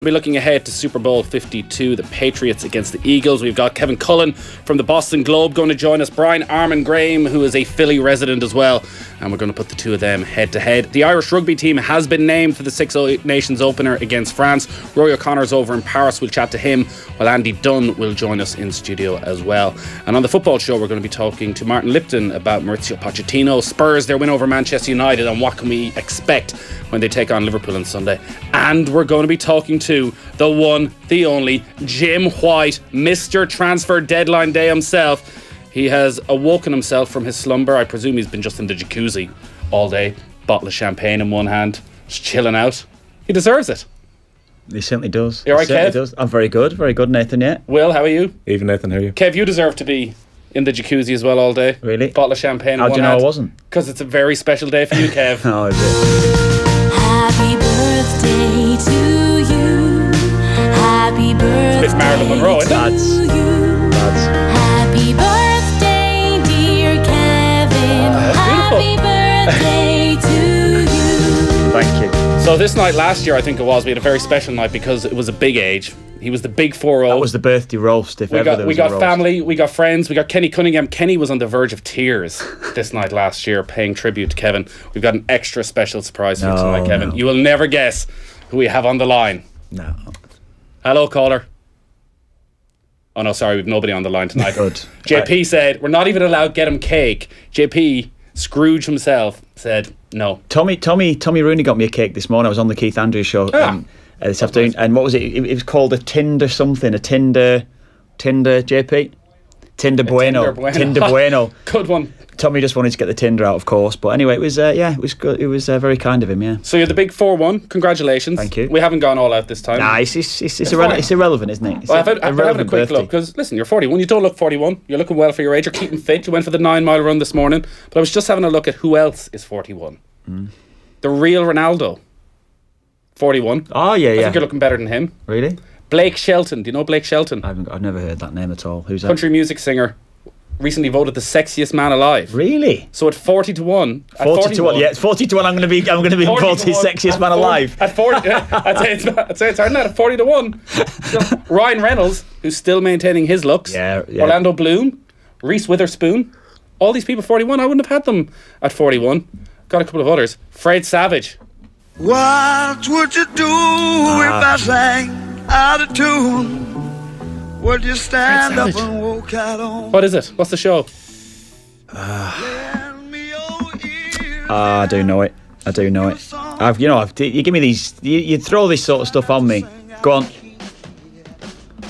We'll be looking ahead to Super Bowl 52, the Patriots against the Eagles. We've got Kevin Cullen from the Boston Globe going to join us. Brian Armin Graham, who is a Philly resident as well. And we're going to put the two of them head to head. The Irish rugby team has been named for the Six Nations opener against France. Roy O'Connor's over in Paris. We'll chat to him, while Andy Dunn will join us in studio as well. And on the football show, we're going to be talking to Martin Lipton about Maurizio Pochettino, Spurs, their win over Manchester United, and what can we expect when they take on Liverpool on Sunday. And we're going to be talking to the one, the only, Jim White, Mr. Transfer Deadline Day himself. He has awoken himself from his slumber. I presume he's been just in the jacuzzi all day, bottle of champagne in one hand, just chilling out. He deserves it. He certainly does. You alright, Kev? Does. I'm very good, Nathan, yeah. Will, how are you? Even Nathan, how are you? Kev, you deserve to be in the jacuzzi as well all day. Really? Bottle of champagne in one hand. How do you know I wasn't? Because it's a very special day for you, Kev. Oh, is it? Happy birthday to you. Happy birthday. It's Marilyn Monroe, isn't it? Lads. Happy birthday, dear Kevin. That's beautiful. Happy birthday to you. Thank you. So this night last year, I think it was, we had a very special night because it was a big age. He was the big 4-0. That was the birthday roast, if ever there was we got a roast. family, we got friends, we got Kenny Cunningham. Kenny was on the verge of tears this night last year, paying tribute to Kevin. We've got an extra special surprise for you tonight, Kevin. No. You will never guess who we have on the line. No. Hello, caller. Oh no, sorry, we've nobody on the line tonight. Good. JP said, we're not even allowed to get him cake. JP, Scrooge himself, said no. Tommy Rooney got me a cake this morning. I was on the Keith Andrews show this afternoon. And what was it? It was called a Tinder something. A Tinder JP? Tinder Bueno. Tinder Bueno. Good one. Tommy just wanted to get the Tinder out, of course. But anyway, it was it was good. It was very kind of him, yeah. So you're the big 4-1. Congratulations. Thank you. We haven't gone all out this time. Nah, it's irrelevant, isn't it? It's Well, I've having a irrelevant quick birthday. look because listen, you're 41. You don't look 41. You're looking well for your age. You're keeping fit. You went for the 9-mile run this morning. But I was just having a look at who else is 41. The real Ronaldo, 41. Oh, yeah, I yeah. think you're looking better than him. Really? Blake Shelton. Do you know Blake Shelton? I've never heard that name at all. Who's that? Country music singer. Recently voted the sexiest man alive. Really? So at 40 to 1. 40 to 1. Yeah, it's 40 to 1. I'm going to be 40 voted to 1, sexiest man alive. At 40, I'd say it's hard at 40 to 1. So, Ryan Reynolds, who's still maintaining his looks. Yeah. Orlando Bloom, Reese Witherspoon. All these people 41. I wouldn't have had them at 41. Got a couple of others. Fred Savage. What would you do if I sang out of tune? Would you stand up Savage. and walk out on? What is it? What's the show? Lend me your ear. I do know it. You give me these. You throw this sort of stuff on me. Go on.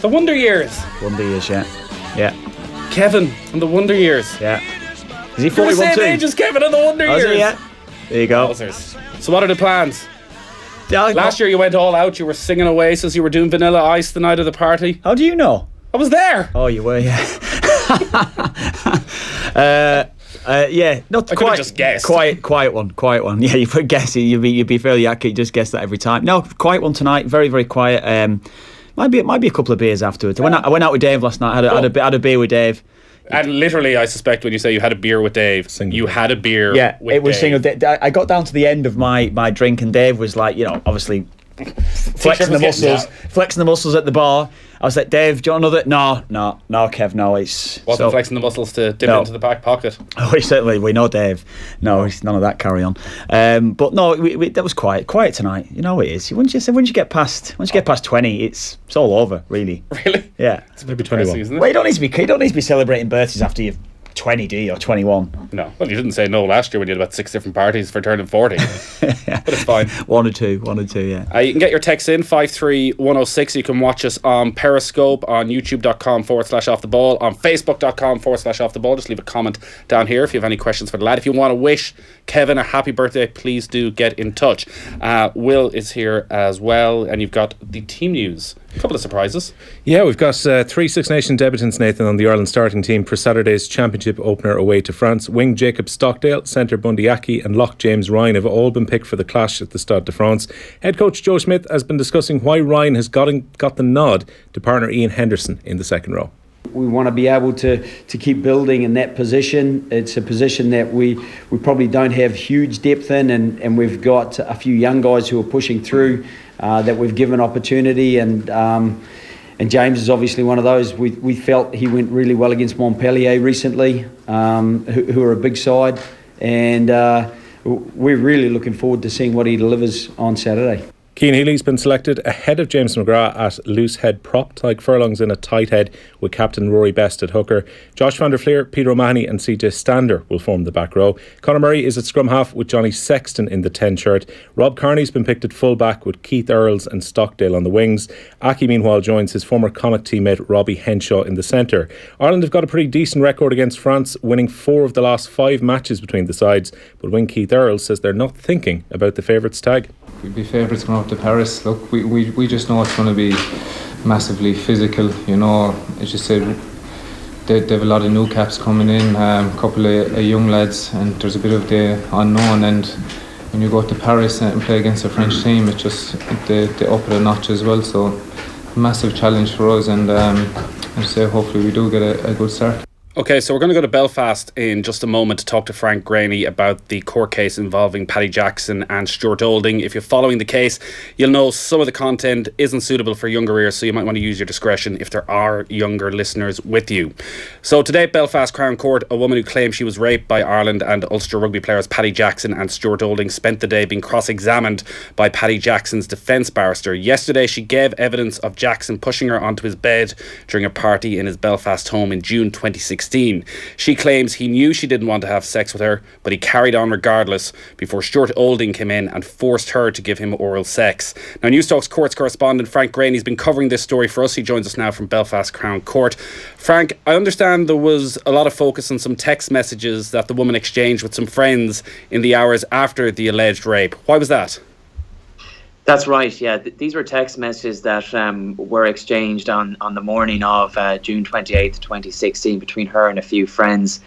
The Wonder Years. Wonder Years, yeah. Kevin and the Wonder Years. Yeah. Is he You're the 41 same too? age as Kevin and the Wonder Oh, is Years. he? Yeah. There you go. Wowzers. So what are the plans? Yeah, Last year you went all out. You were singing Oasis. You were doing Vanilla Ice the night of the party. How do you know? I was there. Oh, you were, yeah. Yeah, not I could've just guessed. Quiet one. Yeah, you put guess it. You'd be fairly accurate. Just guess that every time. No, quiet one tonight. Very, very quiet. Might be a couple of beers afterwards. I went out with Dave last night. Had a beer with Dave. And literally, I suspect when you say you had a beer with Dave, you had a beer with it was Dave. single. I got down to the end of my drink, and Dave was like, obviously flexing the muscles at the bar. I was like, Dave, do you want another? No, Kev, no. Wasn't flexing the muscles to dip into the back pocket. Oh, we know Dave. No, it's none of that carry on. But no, that was quiet tonight. You know it is. Once you get past 20, it's all over, really. Really? Yeah. It's maybe 21. Isn't it? Well, you don't need to be celebrating birthdays after you've 20, do you, or 21? No. Well, you didn't say no last year when you had about 6 different parties for turning 40. But it's fine. One or two, yeah. You can get your texts in 53106. You can watch us on Periscope, on youtube.com/off the ball, on facebook.com/off the ball. Just leave a comment down here if you have any questions for the lad. If you want to wish Kevin a happy birthday, please do get in touch. Will is here as well, and you've got the team news. A couple of surprises. Yeah, we've got 3 Six Nation debutants, Nathan, on the Ireland starting team for Saturday's Championship opener away to France. Wing Jacob Stockdale, centre Bundy Aki and lock James Ryan have all been picked for the clash at the Stade de France. Head coach Joe Schmidt has been discussing why Ryan has got the nod to partner Ian Henderson in the second row. We want to be able to keep building in that position. It's a position that we probably don't have huge depth in, and we've got a few young guys who are pushing through. that we've given opportunity, and James is obviously one of those. We felt he went really well against Montpellier recently, who are a big side, and we're really looking forward to seeing what he delivers on Saturday. Cian Healy's been selected ahead of James McGrath at loose head prop. Tyke Furlong's in a tight head with captain Rory Best at hooker. Josh van der Fleer, Peter O'Mahony and CJ Stander will form the back row. Conor Murray is at scrum half with Johnny Sexton in the 10 shirt. Rob Kearney's been picked at full back with Keith Earls and Stockdale on the wings. Aki meanwhile joins his former Connacht teammate Robbie Henshaw in the centre. Ireland have got a pretty decent record against France, winning 4 of the last 5 matches between the sides, but wing Keith Earls says they're not thinking about the favourites tag. We'd be favourites going up to Paris. Look, we just know it's going to be massively physical. You know, as you said, they have a lot of new caps coming in, a couple of young lads, and there's a bit of the unknown. And when you go to Paris and play against a French team, it's just they up it a notch as well. So, massive challenge for us, and I say hopefully we do get a good start. Okay, so we're going to go to Belfast in just a moment to talk to Frank Graney about the court case involving Paddy Jackson and Stuart Olding. If you're following the case, you'll know some of the content isn't suitable for younger ears, so you might want to use your discretion if there are younger listeners with you. So today at Belfast Crown Court, a woman who claimed she was raped by Ireland and Ulster rugby players Paddy Jackson and Stuart Olding spent the day being cross-examined by Paddy Jackson's defence barrister. Yesterday she gave evidence of Jackson pushing her onto his bed during a party in his Belfast home in June 2016. She claims he knew she didn't want to have sex with her, but he carried on regardless before Stuart Olding came in and forced her to give him oral sex. Now, Newstalk's courts correspondent Frank Graney's been covering this story for us. He joins us now from Belfast Crown Court. Frank, I understand there was a lot of focus on some text messages that the woman exchanged with some friends in the hours after the alleged rape. Why was that? That's right, yeah. These were text messages that were exchanged on the morning of June 28th, 2016 between her and a few friends.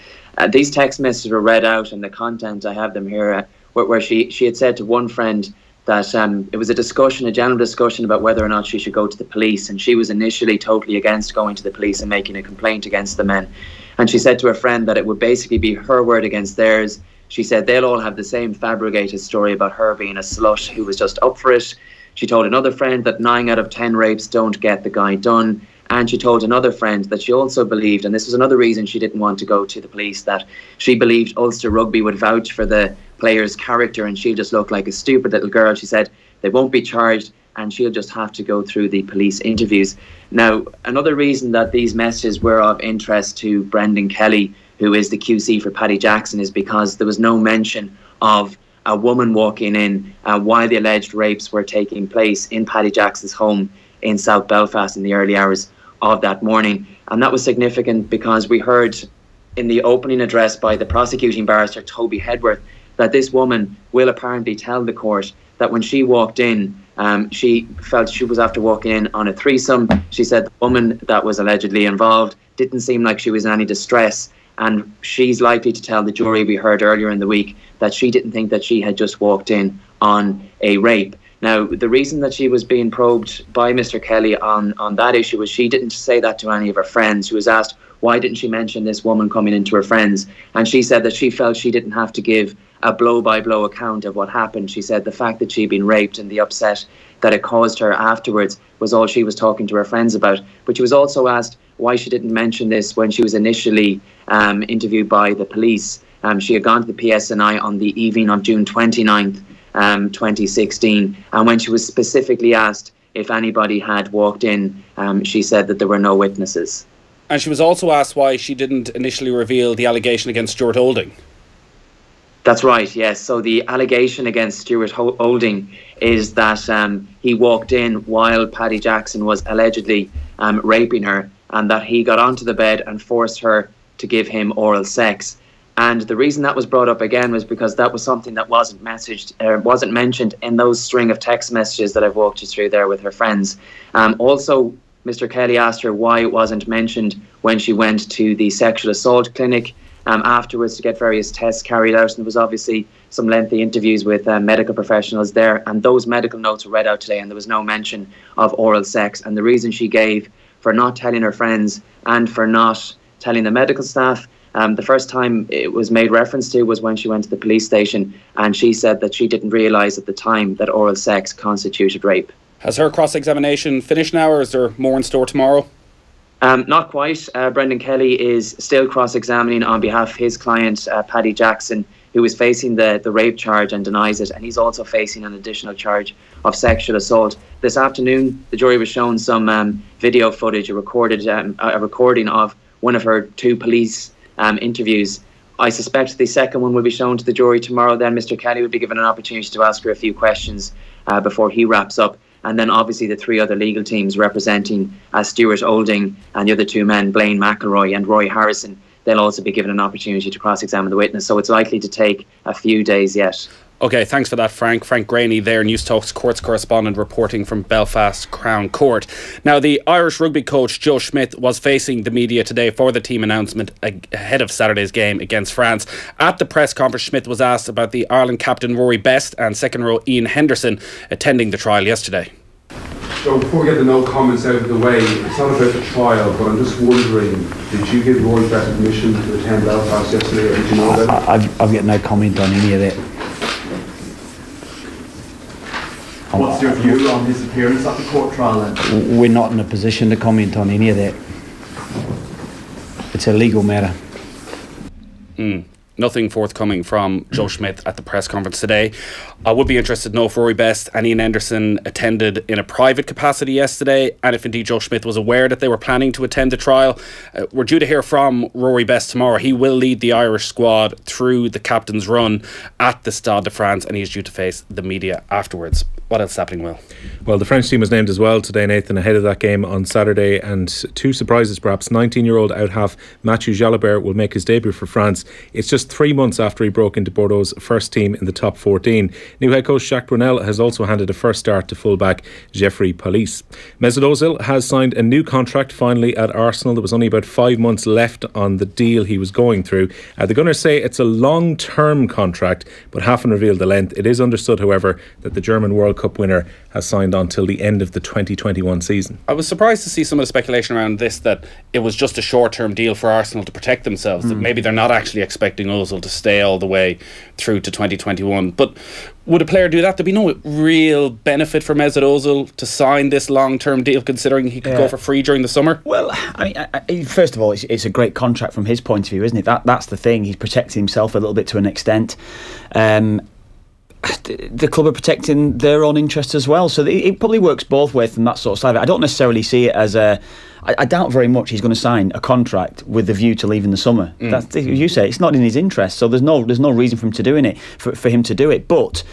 These text messages were read out, and the content, I have them here, where she had said to one friend that it was a general discussion about whether or not she should go to the police, and she was initially totally against going to the police and making a complaint against the men. And she said to her friend that it would basically be her word against theirs. She said they'll all have the same fabricated story about her being a slut who was just up for it. She told another friend that 9 out of 10 rapes don't get the guy done. And she told another friend that she also believed, and this was another reason she didn't want to go to the police, that she believed Ulster Rugby would vouch for the player's character and she'll just look like a stupid little girl. She said they won't be charged and she'll just have to go through the police interviews. Now, another reason that these messages were of interest to Brendan Kelly, who is the QC for Paddy Jackson, is because there was no mention of a woman walking in while the alleged rapes were taking place in Paddy Jackson's home in South Belfast in the early hours of that morning. And that was significant because we heard in the opening address by the prosecuting barrister Toby Hedworth that this woman will apparently tell the court that when she walked in, she felt she was after walking in on a threesome. She said the woman that was allegedly involved didn't seem like she was in any distress, and she's likely to tell the jury, we heard earlier in the week, that she didn't think that she had just walked in on a rape. Now, the reason that she was being probed by Mr. Kelly on that issue was she didn't say that to any of her friends. She was asked, why didn't she mention this woman coming into her friends? And she said that she felt she didn't have to give a blow-by-blow account of what happened. She said the fact that she'd been raped and the upset that it caused her afterwards was all she was talking to her friends about. But she was also asked why she didn't mention this when she was initially interviewed by the police. She had gone to the PSNI on the evening of June 29th, 2016. And when she was specifically asked if anybody had walked in, she said that there were no witnesses. And she was also asked why she didn't initially reveal the allegation against Stuart Olding. That's right, yes. So the allegation against Stuart Olding is that he walked in while Paddy Jackson was allegedly raping her, and that he got onto the bed and forced her to give him oral sex. And the reason that was brought up again was because that was something that wasn't mentioned in those string of text messages that I've walked you through there with her friends. Also, Mr. Kelly asked her why it wasn't mentioned when she went to the sexual assault clinic afterwards to get various tests carried out. And there was obviously some lengthy interviews with medical professionals there. And those medical notes were read out today, and there was no mention of oral sex. And the reason she gave for not telling her friends and for not telling the medical staff, the first time it was made reference to was when she went to the police station, and she said that she didn't realise at the time that oral sex constituted rape. Has her cross-examination finished now, or is there more in store tomorrow? Not quite. Brendan Kelly is still cross-examining on behalf of his client, Paddy Jackson, who is facing the rape charge and denies it, and he's also facing an additional charge of sexual assault. This afternoon, the jury was shown some video footage, a recording of one of her 2 police interviews. I suspect the second one will be shown to the jury tomorrow. Then Mr. Kelly will be given an opportunity to ask her a few questions before he wraps up. And then obviously the 3 other legal teams representing Stuart Olding and the other 2 men, Blaine McElroy and Roy Harrison, they'll also be given an opportunity to cross-examine the witness. So it's likely to take a few days yet. Okay, thanks for that, Frank. Frank Graney there, News Talk's courts correspondent, reporting from Belfast Crown Court. Now, the Irish rugby coach Joe Schmidt was facing the media today for the team announcement ahead of Saturday's game against France. At the press conference, Schmidt was asked about the Ireland captain Rory Best and second row Ian Henderson attending the trial yesterday. So before we get the no comments out of the way, it's not about the trial, but I'm just wondering, did you give Rory Best permission to attend Belfast yesterday, or did you know that? I've got no comment on any of that. What's your view on his appearance at the court trial then? We're not in a position to comment on any of that. It's a legal matter. Nothing forthcoming from Joe Schmidt at the press conference today. I would be interested to know if Rory Best and Ian Henderson attended in a private capacity yesterday, and if indeed Joe Schmidt was aware that they were planning to attend the trial. We're due to hear from Rory Best tomorrow. He will lead the Irish squad through the captain's run at the Stade de France, and he's due to face the media afterwards. What else is happening, Will? Well, the French team was named as well today, Nathan, ahead of that game on Saturday, and 2 surprises perhaps. 19-year-old out-half Mathieu Jalibert will make his debut for France. It's just 3 months after he broke into Bordeaux's first team in the top 14. New head coach Jacques Brunel has also handed a first start to fullback Geoffrey Police. Mesut Özil has signed a new contract finally at Arsenal. There was only about 5 months left on the deal he was going through. The Gunners say it's a long-term contract, but haven't revealed the length. It is understood, however, that the German World Cup winner has signed on till the end of the 2021 season. I was surprised to see some of the speculation around this, that it was just a short-term deal for Arsenal to protect themselves, that maybe they're not actually expecting Özil to stay all the way through to 2021. But would a player do that? There'd be no real benefit for Mesut Özil to sign this long-term deal, considering he could go for free during the summer. Well, I mean, first of all, it's a great contract from his point of view, isn't it? That's the thing. He's protecting himself a little bit to an extent. The club are protecting their own interests as well, so it probably works both ways from that sort of side. I don't necessarily see it as I doubt very much he's going to sign a contract with the view to leave in the summer. That's, you say, it's not in his interest, so there's no reason for him to doing it for him to do it. But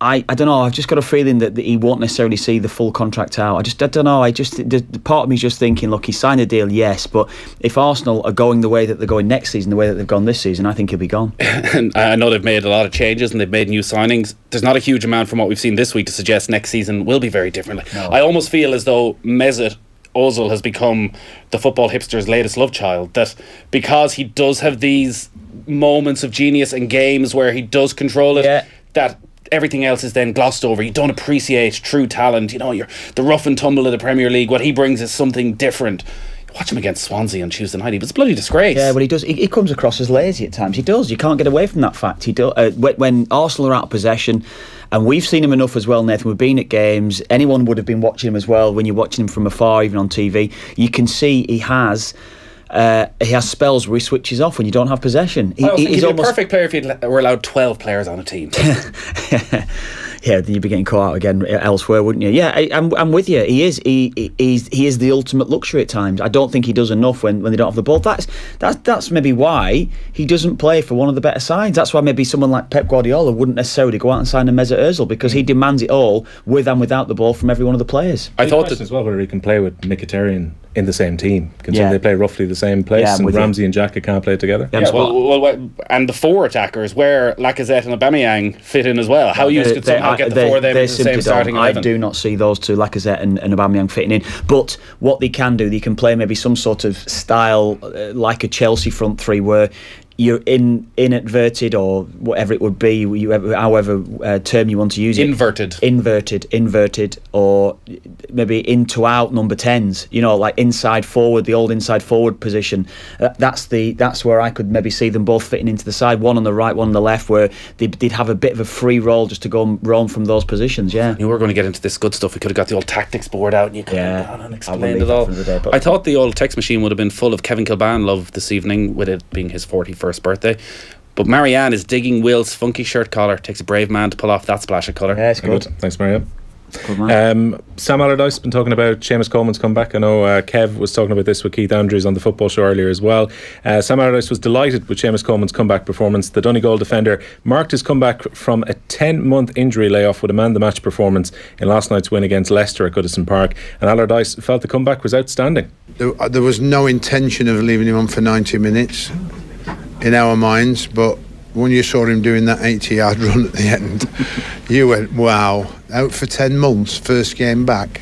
I don't know. I've just got a feeling that he won't necessarily see the full contract out. I don't know. The part of me is just thinking, look, he signed a deal, yes, but if Arsenal are going the way that they're going next season, the way that they've gone this season, I think he'll be gone. And I know they've made a lot of changes and they've made new signings. There's not a huge amount from what we've seen this week to suggest next season will be very different. No. I almost feel as though Mesut Özil has become the football hipster's latest love child, that because he does have these moments of genius in games where he does control it, that everything else is then glossed over. You don't appreciate true talent. You know, you're the rough and tumble of the Premier League. What he brings is something different. Watch him against Swansea on Tuesday night. He was a bloody disgrace. Yeah, well, he does. He comes across as lazy at times. He does. You can't get away from that fact. He does. When Arsenal are out of possession, and we've seen him enough as well, Nathan. We've been at games. Anyone would have been watching him as well. When you're watching him from afar, even on TV, you can see he has spells where he switches off when you don't have possession. He's a perfect player if you were allowed 12 players on a team. Yeah, then you'd be getting caught out again elsewhere, wouldn't you? Yeah, I'm with you. He is the ultimate luxury at times. I don't think he does enough when they don't have the ball. That's maybe why he doesn't play for one of the better sides. That's why maybe someone like Pep Guardiola wouldn't necessarily go out and sign a Mesut Özil, because he demands it all with and without the ball from every one of the players. I thought that as well, whether he can play with Mkhitaryan in the same team, considering they play roughly the same place, and Ramsey and Xhaka can't play together. Yeah, well, and the four attackers, where Lacazette and Aubameyang fit in as well. How you could somehow get the four of them in the same starting 11? I do not see those two, Lacazette and Aubameyang, fitting in. But what they can do, they can play maybe some sort of style like a Chelsea front three, where you're inadverted or whatever it would be, however term you want to use it. Inverted, or maybe in to out number 10s. Like inside forward, the old inside forward position. That's where I could maybe see them both fitting into the side. One on the right, one on the left, where they'd have a bit of a free roll just to go and roam from those positions. Yeah, you were going to get into this good stuff. We could have got the old tactics board out and you could have gone and explained it all. I thought the old text machine would have been full of Kevin Kilban love this evening, with it being his 41st birthday. But Marianne is digging Will's funky shirt collar. Takes a brave man to pull off that splash of colour. Yeah, it's good. Thanks, Marianne. Sam Allardyce has been talking about Seamus Coleman's comeback. I know Kev was talking about this with Keith Andrews on the football show earlier as well. Sam Allardyce was delighted with Seamus Coleman's comeback performance. The Donegal defender marked his comeback from a 10-month injury layoff with a man-the-match performance in last night's win against Leicester at Goodison Park, and Allardyce felt the comeback was outstanding. There was no intention of leaving him on for 90 minutes in our minds, but when you saw him doing that 80-yard run at the end, you went, wow, out for 10 months, first game back.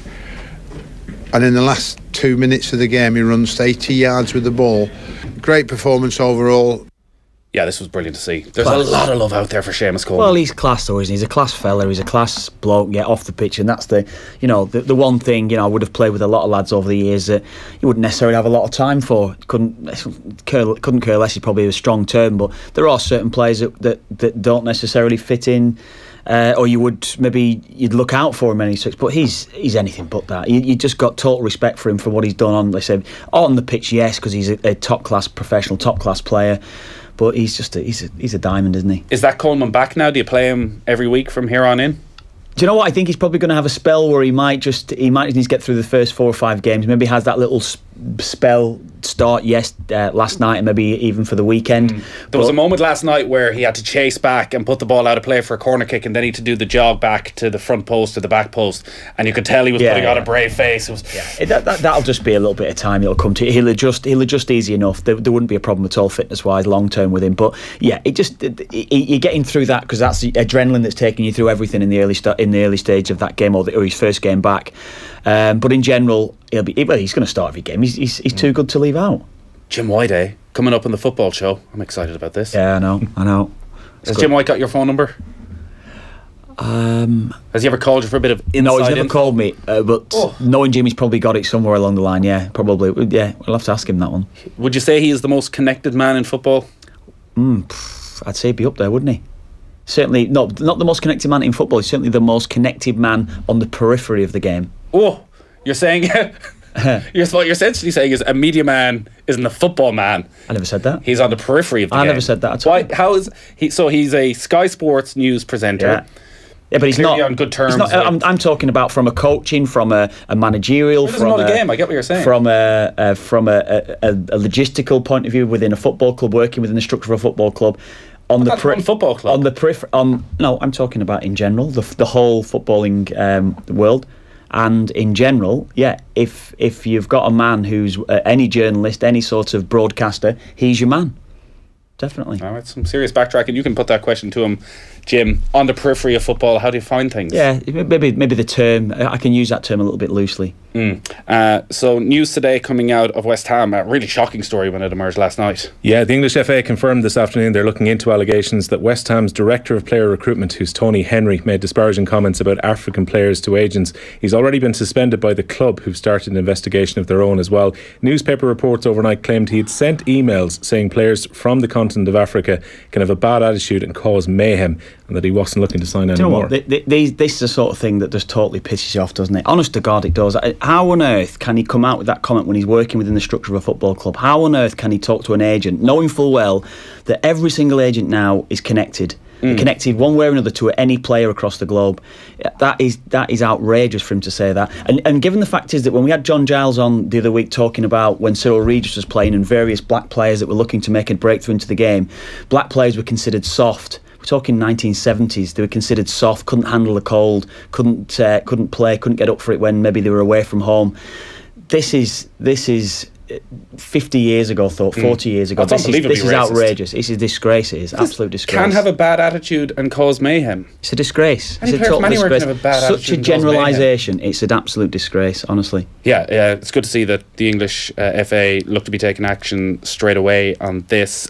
And in the last 2 minutes of the game, he runs 80 yards with the ball. Great performance overall. Yeah, this was brilliant to see. There's a lot of love out there for Seamus Coleman. Well, he's class though, isn't he? He's a class fella. He's a class bloke. Yeah, off the pitch, and that's the one thing. I would have played with a lot of lads over the years that you wouldn't necessarily have a lot of time for. Couldn't care less is probably a strong term, but there are certain players that don't necessarily fit in. Or you'd look out for him any such, but he's anything but that. You just got total respect for him for what he's done on the pitch, yes, because he's a top class professional, top class player. But he's a diamond, isn't he? Is that Coleman back now? Do you play him every week from here on in? Do you know what? I think he's probably going to have a spell where he might need to get through the first 4 or 5 games. Maybe has that little spell start last night and maybe even for the weekend. There was a moment last night where he had to chase back and put the ball out of play for a corner kick, and then he had to do the jog back to the front post or the back post, and you could tell he was putting on a brave face. That'll just be a little bit of time. It'll come to. He'll adjust easy enough. There wouldn't be a problem at all fitness wise long term with him. But yeah, you're getting through that because that's the adrenaline that's taking you through everything in the early stage of that game or his first game back. But in general, he's going to start every game. He's too good to leave out. Jim White, coming up on the football show. I'm excited about this. Yeah, I know. Has Jim White got your phone number? Has he ever called you for a bit of inside No, he's never info? called me. But knowing Jimmy's probably got it somewhere along the line. Yeah, probably. Yeah, we'll have to ask him that one. Would you say he is the most connected man in football? I'd say he'd be up there, wouldn't he? Certainly not the most connected man in football. He's certainly the most connected man on the periphery of the game. Oh, you're saying what you're essentially saying is a media man isn't a football man. I never said that. He's on the periphery of the game. I never said that at all. Why? How is he? So he's a Sky Sports news presenter. Yeah, but he's clearly not on good terms. I'm talking about from a coaching, from a managerial, from a game. I get what you're saying. From a logistical point of view within a football club, working within the structure of a football club. On the football club. On the periphery. No, I'm talking about in general the whole footballing world. And in general, yeah, if you've got a man who's any journalist, any sort of broadcaster, he's your man. Definitely. All right, some serious backtracking. You can put that question to him, Jim. On the periphery of football, how do you find things? Yeah, maybe the term. I can use that term a little bit loosely. So news today coming out of West Ham, a really shocking story when it emerged last night. Yeah, the English FA confirmed this afternoon they're looking into allegations that West Ham's Director of Player Recruitment, who's Tony Henrique, made disparaging comments about African players to agents. He's already been suspended by the club, who've started an investigation of their own as well. Newspaper reports overnight claimed he had sent emails saying players from the continent of Africa can have a bad attitude and cause mayhem, and that he wasn't looking to sign any more. This is the sort of thing that just totally pisses you off, doesn't it? Honest to God, it does. How on earth can he come out with that comment when he's working within the structure of a football club? How on earth can he talk to an agent, knowing full well that every single agent now is connected? Connected one way or another to any player across the globe. That is outrageous for him to say that. And given the fact is that when we had John Giles on the other week talking about when Cyril Regis was playing and various black players that were looking to make a breakthrough into the game, black players were considered soft. We're talking 1970s. They were considered soft, couldn't handle the cold, couldn't play, couldn't get up for it when maybe they were away from home. This is 50 years ago, 40 years ago. This is outrageous. This is disgrace. It is absolute disgrace. Can have a bad attitude and cause mayhem. It's a disgrace. Any it's a total disgrace. Such a generalisation. It's an absolute disgrace, honestly. Yeah, it's good to see that the English FA look to be taking action straight away on this.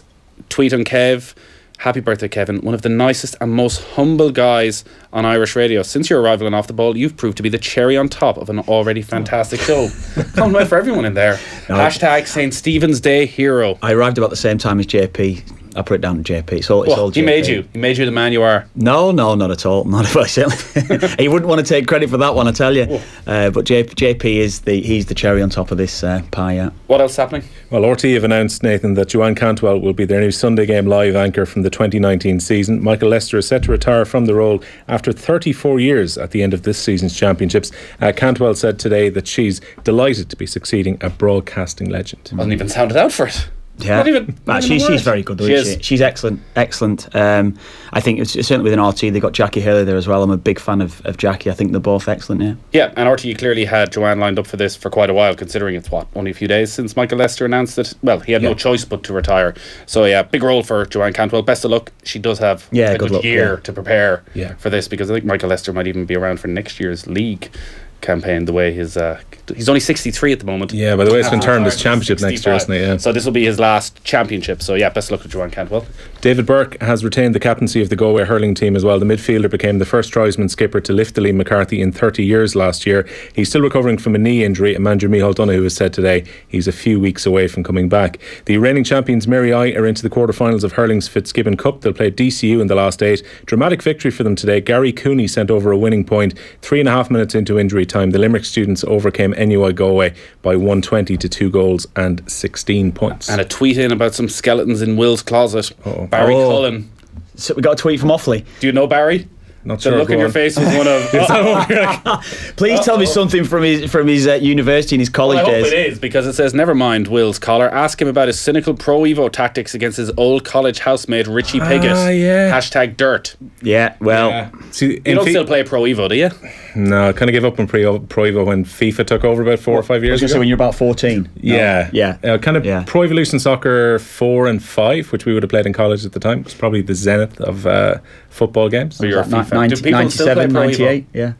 tweet on Kev. Happy birthday, Kevin. One of the nicest and most humble guys on Irish radio. Since your arrival on Off the Ball, you've proved to be the cherry on top of an already fantastic show. Can't wait for everyone in there. No. Hashtag St. Stephen's Day hero. I arrived about the same time as JP. I put it down to JP. It's all JP. He made you. He made you the man you are. No, not at all. Not if I certainly. He wouldn't want to take credit for that one, I tell you. But JP is he's the cherry on top of this pie. Yeah. What else is happening? Well, RT have announced, Nathan, that Joanne Cantwell will be their new Sunday game live anchor from the 2019 season. Michael Lester is set to retire from the role after 34 years at the end of this season's championships. Cantwell said today that she's delighted to be succeeding a broadcasting legend. Hasn't even sounded out for it. Yeah, she's very good. She's excellent. I think it's certainly within RT they got Jackie Hurley there as well. I'm a big fan of Jackie. I think they're both excellent. Yeah, and RT clearly had Joanne lined up for this for quite a while, considering it's only a few days since Michael Lester announced it. Well, he had no choice but to retire. So yeah, big role for Joanne Cantwell. Best of luck. She does have a good year to prepare for this, because I think Michael Lester might even be around for next year's league campaign, the way he's only 63 at the moment. Yeah, by the way, it's been termed as championship 65. Next year, isn't it? Yeah. So this will be his last championship. So yeah, best of luck to Joanne Cantwell. David Burke has retained the captaincy of the Galway hurling team as well. The midfielder became the first Tribesman skipper to lift the Liam McCarthy in 30 years last year. He's still recovering from a knee injury, and manager Micheál Donoghue has said today he's a few weeks away from coming back. The reigning champions Mary I are into the quarterfinals of hurling's Fitzgibbon Cup. They'll play DCU in the last 8. Dramatic victory for them today. Gary Cooney sent over a winning point 3.5 minutes into injury time. The Limerick students overcame NUI Galway by 120 to 2 goals and 16 points. And a tweet in about some skeletons in Will's closet. Barry Cullen. So we got a tweet from Offaly. Do you know Barry? Not the sure. look in your face was one of. Please tell me something from his university and his college days. I hope it is, because it says, never mind Will's collar. Ask him about his cynical pro Evo tactics against his old college housemate Richie Piggott. Hashtag dirt. Yeah, well. Yeah. See, you don't still play pro Evo, do you? No, I kind of gave up on pro Evo when FIFA took over about 4 or 5 years ago. So when you're about 14. Yeah. Pro Evolution Soccer 4 and 5, which we would have played in college at the time. It was probably the zenith of football games. So you're a FIFA. 97, 98, yeah,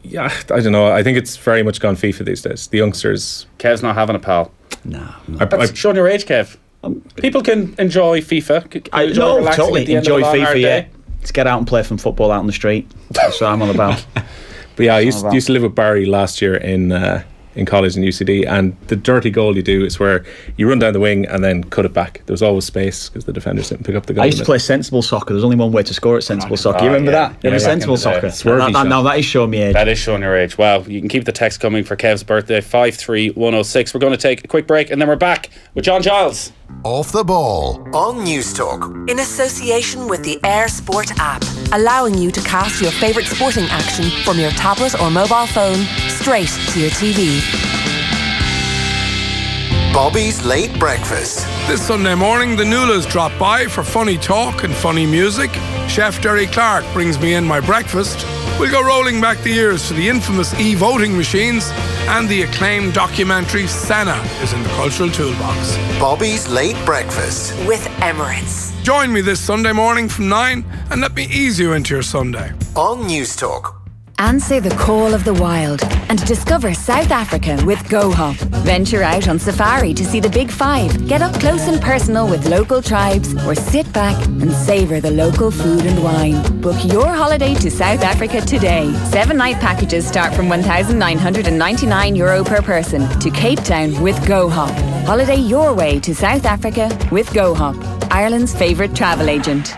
I don't know. I think it's very much gone FIFA these days. The youngsters. Kev's not having a pal. No. That's showing your age, Kev. People can enjoy FIFA. Totally enjoy FIFA. Yeah, let's get out and play some football out on the street. That's what I'm all about. But yeah, I used to live with Barry last year in college in UCD, and the dirty goal you do is where you run down the wing and then cut it back. There was always space because the defenders didn't pick up the goal. I used to play sensible soccer. There's only one way to score at sensible soccer. You remember that? It was sensible soccer. Now that is showing me age. That is showing your age. Well, you can keep the text coming for Kev's birthday, 53106. We're going to take a quick break and then we're back with John Giles. Off the Ball on News Talk. In association with the Air Sport app, allowing you to cast your favourite sporting action from your tablet or mobile phone straight to your TV. Bobby's Late Breakfast. This Sunday morning, the Nulas drop by for funny talk and funny music. Chef Derry Clark brings me in my breakfast. We'll go rolling back the years to the infamous e-voting machines, and the acclaimed documentary Senna is in the cultural toolbox. Bobby's Late Breakfast with Emirates. Join me this Sunday morning from 9 and let me ease you into your Sunday. On News Talk. Answer the call of the wild and discover South Africa with GoHop. Venture out on safari to see the Big Five, get up close and personal with local tribes, or sit back and savour the local food and wine. Book your holiday to South Africa today. 7-night packages start from €1,999 per person to Cape Town with GoHop. Holiday your way to South Africa with GoHop, Ireland's favourite travel agent.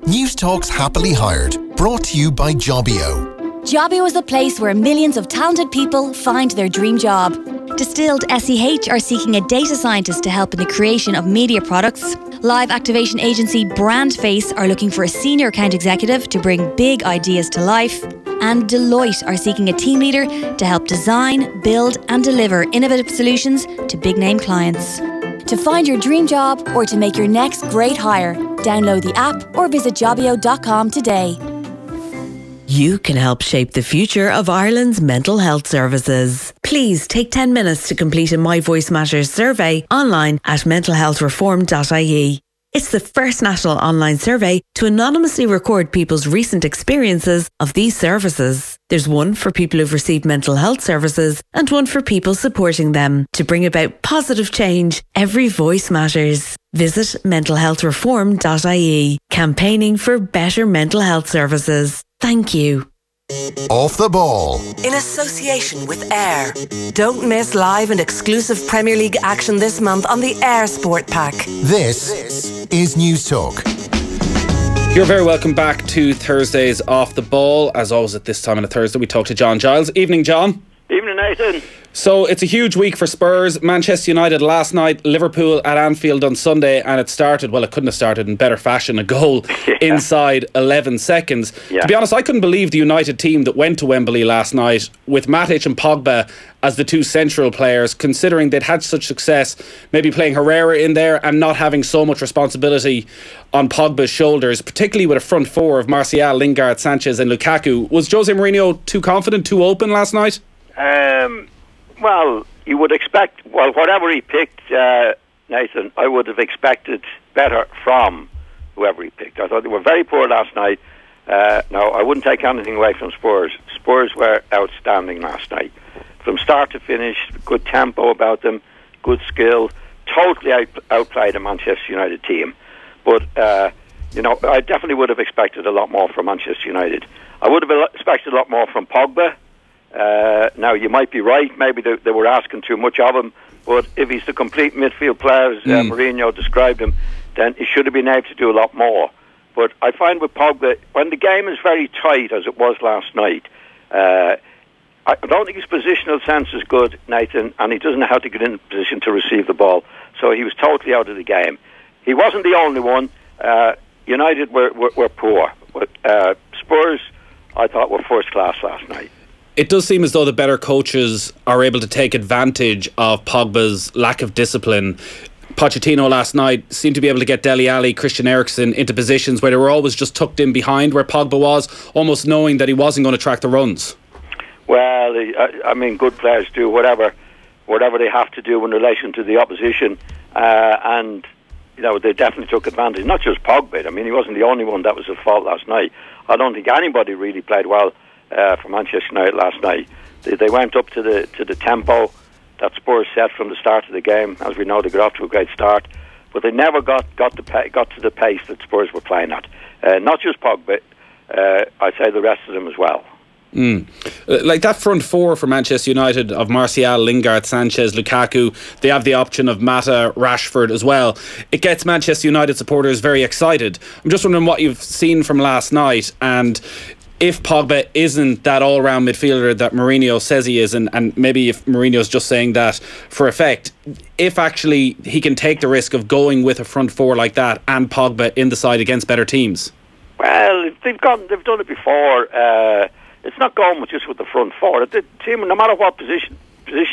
News Talk's Happily Hired, brought to you by Jobbio. Jobbio is the place where millions of talented people find their dream job. Distilled SEH are seeking a data scientist to help in the creation of media products. Live activation agency Brandface are looking for a senior account executive to bring big ideas to life. And Deloitte are seeking a team leader to help design, build and deliver innovative solutions to big name clients. To find your dream job or to make your next great hire, download the app or visit jobbio.com today. You can help shape the future of Ireland's mental health services. Please take 10 minutes to complete a My Voice Matters survey online at mentalhealthreform.ie. It's the first national online survey to anonymously record people's recent experiences of these services. There's one for people who've received mental health services and one for people supporting them. To bring about positive change, every voice matters. Visit mentalhealthreform.ie. Campaigning for better mental health services. Thank you. Off the ball. In association with Air. Don't miss live and exclusive Premier League action this month on the Air Sport Pack. This is News Talk. You're very welcome back to Thursdays Off the Ball. As always at this time on a Thursday, we talk to John Giles. Evening, John. Evening, Nathan. So it's a huge week for Spurs. Manchester United last night, Liverpool at Anfield on Sunday, and it started, well, it couldn't have started in better fashion, a goal inside 11 seconds. To be honest, I couldn't believe the United team that went to Wembley last night with Matic and Pogba as the two central players, considering they'd had such success, maybe playing Herrera in there and not having so much responsibility on Pogba's shoulders, particularly with a front four of Martial, Lingard, Sanchez and Lukaku. Was Jose Mourinho too confident, too open last night? Well, you would expect, whatever he picked, Nathan, I would have expected better from whoever he picked. I thought they were very poor last night. No, I wouldn't take anything away from Spurs. Spurs were outstanding last night. From start to finish, good tempo about them, good skill, totally outplayed a Manchester United team. But, I definitely would have expected a lot more from Manchester United. I would have expected a lot more from Pogba. Now, you might be right. Maybe they were asking too much of him. But if he's the complete midfield player, as Mourinho described him, then he should have been able to do a lot more. But I find with Pogba, when the game is very tight, as it was last night, I don't think his positional sense is good, Nathan, and he doesn't know how to get in position to receive the ball. So he was totally out of the game. He wasn't the only one. United were poor. But Spurs, I thought, were first class last night. It does seem as though the better coaches are able to take advantage of Pogba's lack of discipline. Pochettino last night seemed to be able to get Dele Alli, Christian Eriksen into positions where they were always just tucked in behind where Pogba was, almost knowing that he wasn't going to track the runs. Well, I mean, good players do whatever they have to do in relation to the opposition, and they definitely took advantage. Not just Pogba. I mean, he wasn't the only one that was at fault last night. I don't think anybody really played well for Manchester United last night. They went up to the tempo that Spurs set from the start of the game. As we know, they got off to a great start, but they never got to the pace that Spurs were playing at. Not just Pogba, I'd say the rest of them as well. Like that front four for Manchester United of Martial, Lingard, Sanchez, Lukaku, they have the option of Mata, Rashford as well. It gets Manchester United supporters very excited. I'm just wondering what you've seen from last night, and if Pogba isn't that all-round midfielder that Mourinho says he is, and maybe if Mourinho's just saying that for effect, if actually he can take the risk of going with a front four like that and Pogba in the side against better teams. Well, they've done it before. It's not going just with the front four. The team, no matter what position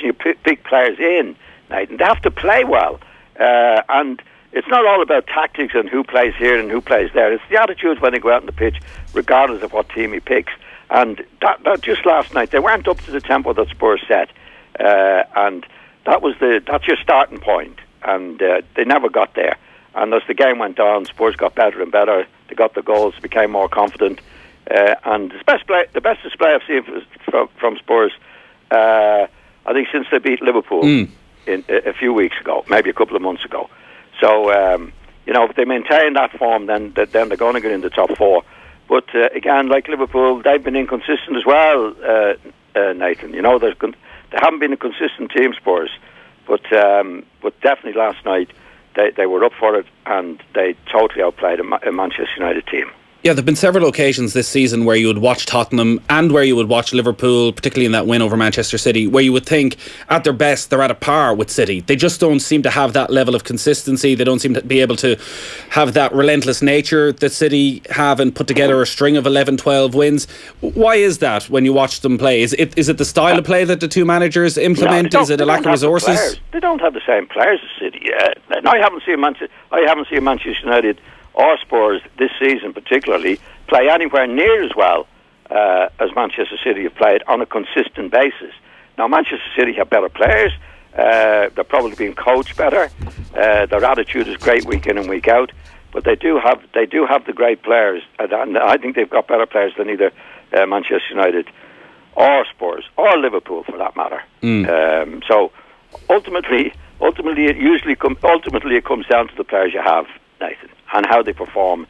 you pick players in, they have to play well, and it's not all about tactics and who plays here and who plays there. It's the attitude when they go out on the pitch, regardless of what team he picks. And that just last night, they went up to the tempo that Spurs set, and that's your starting point. And they never got there. And as the game went on, Spurs got better and better. They got the goals, became more confident. And the best display I've seen from Spurs, I think, since they beat Liverpool a few weeks ago, maybe a couple of months ago. So, if they maintain that form, then they're going to get in the top four. But again, like Liverpool, they've been inconsistent as well, Nathan. They haven't been a consistent team, Spurs. But definitely last night, they were up for it, and they totally outplayed a Manchester United team. Yeah, there have been several occasions this season where you would watch Tottenham and where you would watch Liverpool, particularly in that win over Manchester City, where you would think at their best they're at a par with City. They just don't seem to have that level of consistency. They don't seem to be able to have that relentless nature that City have and put together a string of 11, 12 wins. Why is that when you watch them play? Is it the style of play that the two managers implement? No, is it a lack of resources? They don't have the same players as City. I haven't seen Manchester United or Spurs this season particularly play anywhere near as well as Manchester City have played on a consistent basis. Now, Manchester City have better players. They're probably being coached better. Their attitude is great week in and week out. But they do have the great players, and I think they've got better players than either Manchester United or Spurs, or Liverpool for that matter. So ultimately, it comes down to the players you have, Nathan, and how they perform